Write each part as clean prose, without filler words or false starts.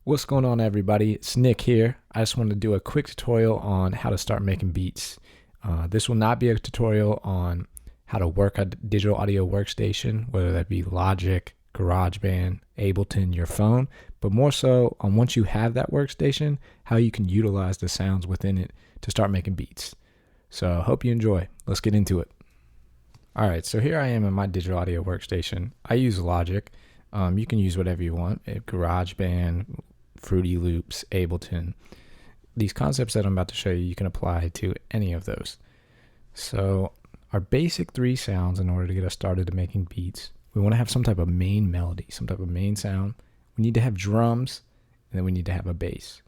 What's going on, everybody? It's Nick here. I just wanted to do a quick tutorial on how to start making beats. This will not be a tutorial on how to work a digital audio workstation, whether that be Logic, GarageBand, Ableton, your phone, but more so on once you have that workstation, how you can utilize the sounds within it to start making beats. So I hope you enjoy. Let's get into it. All right, so here I am in my digital audio workstation. I use Logic. You can use whatever you want, GarageBand, Fruity Loops, Ableton. These concepts that I'm about to show you can apply to any of those. So our basic three sounds in order to get us started to making beats, we want to have some type of main melody, some type of main sound. We need to have drums, and then we need to have a bass.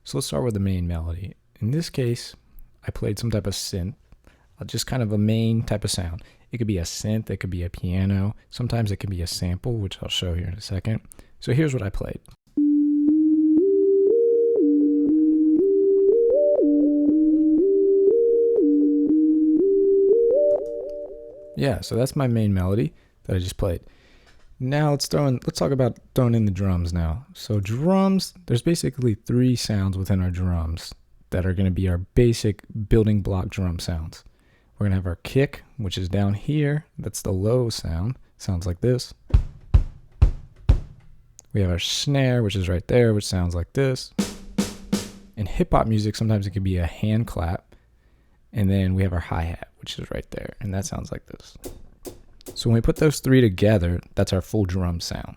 So let's start with the main melody. In this case, I played some type of synth, just kind of a main type of sound. It could be a synth, it could be a piano. Sometimes it can be a sample, which I'll show here in a second. So here's what I played. Yeah, so that's my main melody that I just played. Now let's talk about throwing in the drums now. So drums, there's basically three sounds within our drums that are going to be our basic building block drum sounds. We're going to have our kick, which is down here. That's the low sound. Sounds like this. We have our snare, which is right there, which sounds like this. In hip-hop music, sometimes it can be a hand clap. And then we have our hi-hat, which is right there. And that sounds like this. So when we put those three together, that's our full drum sound.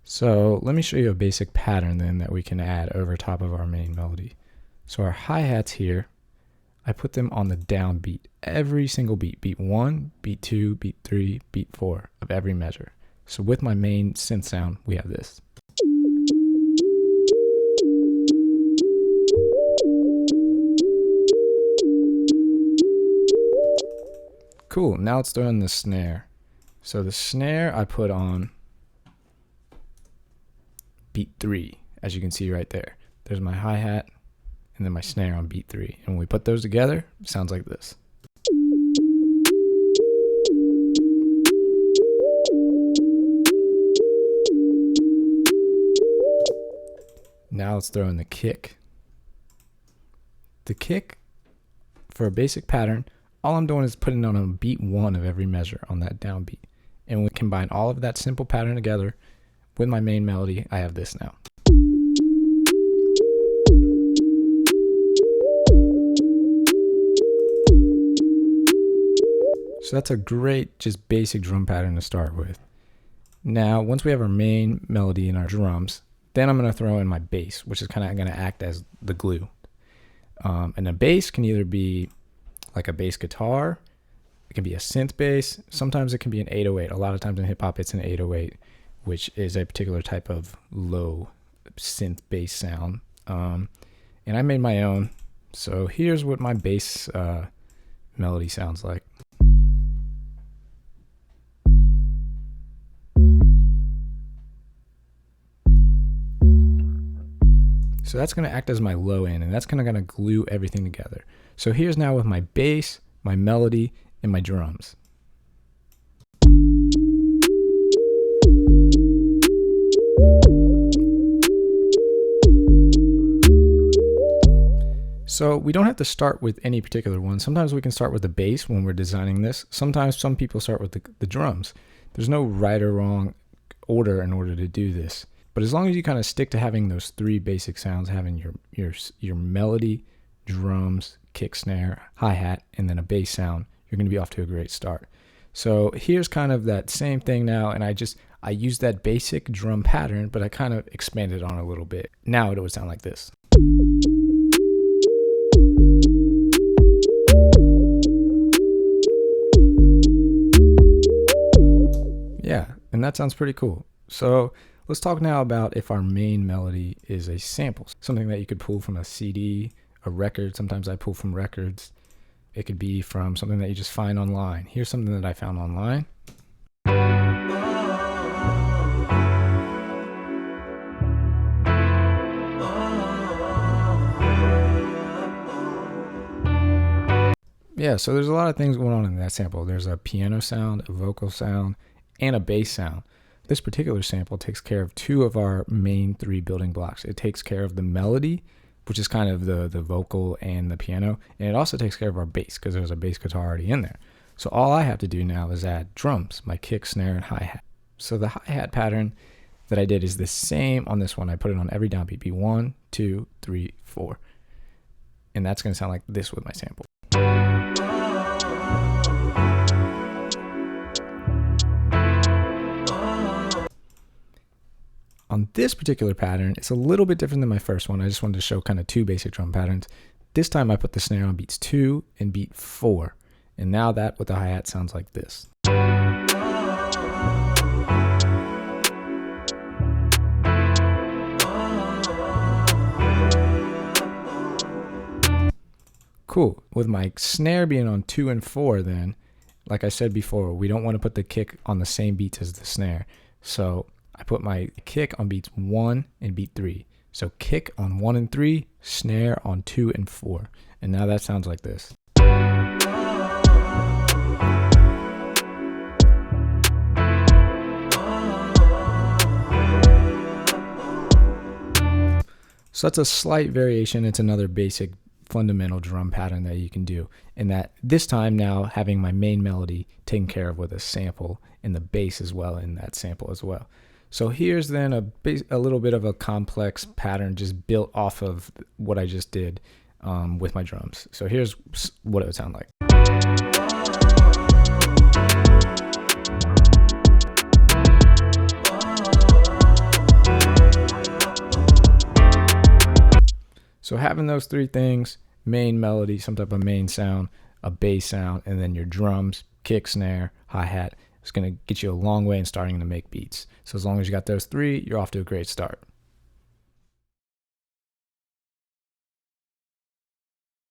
So let me show you a basic pattern then that we can add over top of our main melody. So our hi-hats here, I put them on the down beat. Every single beat. Beat 1, beat 2, beat 3, beat 4 of every measure. So with my main synth sound, we have this. Cool, now let's throw in the snare. So the snare I put on beat 3, as you can see right there. There's my hi-hat and then my snare on beat 3. And when we put those together, it sounds like this. Now let's throw in the kick. The kick, for a basic pattern, all I'm doing is putting on a beat 1 of every measure on that downbeat. And we combine all of that simple pattern together with my main melody. I have this now. So that's a great, just basic drum pattern to start with. Now, once we have our main melody in our drums, then I'm going to throw in my bass, which is kind of going to act as the glue. And a bass can either be like a bass guitar, it can be a synth bass, sometimes it can be an 808. A lot of times in hip hop it's an 808, which is a particular type of low synth bass sound. And I made my own. So here's what my bass melody sounds like. So that's going to act as my low end, and that's going to glue everything together. So here's now with my bass, my melody, and my drums. So we don't have to start with any particular one. Sometimes we can start with the bass when we're designing this. Sometimes some people start with the drums. There's no right or wrong order in order to do this. But as long as you kind of stick to having those three basic sounds, having your melody, drums, kick, snare, hi-hat, and then a bass sound, you're going to be off to a great start. So here's kind of that same thing now, and I used that basic drum pattern, but I kind of expanded on it a little bit. Now it would sound like this. Yeah, and that sounds pretty cool. So let's talk now about if our main melody is a sample, something that you could pull from a CD, a record. Sometimes I pull from records. It could be from something that you just find online. Here's something that I found online. Yeah, so there's a lot of things going on in that sample. There's a piano sound, a vocal sound, and a bass sound. This particular sample takes care of two of our main three building blocks. It takes care of the melody, which is kind of the vocal and the piano, and it also takes care of our bass because there's a bass guitar already in there. So all I have to do now is add drums, my kick, snare, and hi-hat. So the hi-hat pattern that I did is the same on this one. I put it on every downbeat, be 1, 2, 3, 4. And that's going to sound like this with my sample. On this particular pattern, it's a little bit different than my first one. I just wanted to show kind of two basic drum patterns. This time I put the snare on beats 2 and beat 4. And now that with the hi-hat sounds like this. Cool. With my snare being on 2 and 4 then, like I said before, we don't want to put the kick on the same beats as the snare. So I put my kick on beats 1 and beat 3. So kick on 1 and 3, snare on 2 and 4. And now that sounds like this. So that's a slight variation. It's another basic fundamental drum pattern that you can do. And that this time now having my main melody taken care of with a sample and the bass as well in that sample as well. So here's then a little bit of a complex pattern just built off of what I just did with my drums. So here's what it would sound like. So having those three things, main melody, some type of main sound, a bass sound, and then your drums, kick, snare, hi-hat, it's going to get you a long way in starting to make beats. So as long as you got those three, you're off to a great start.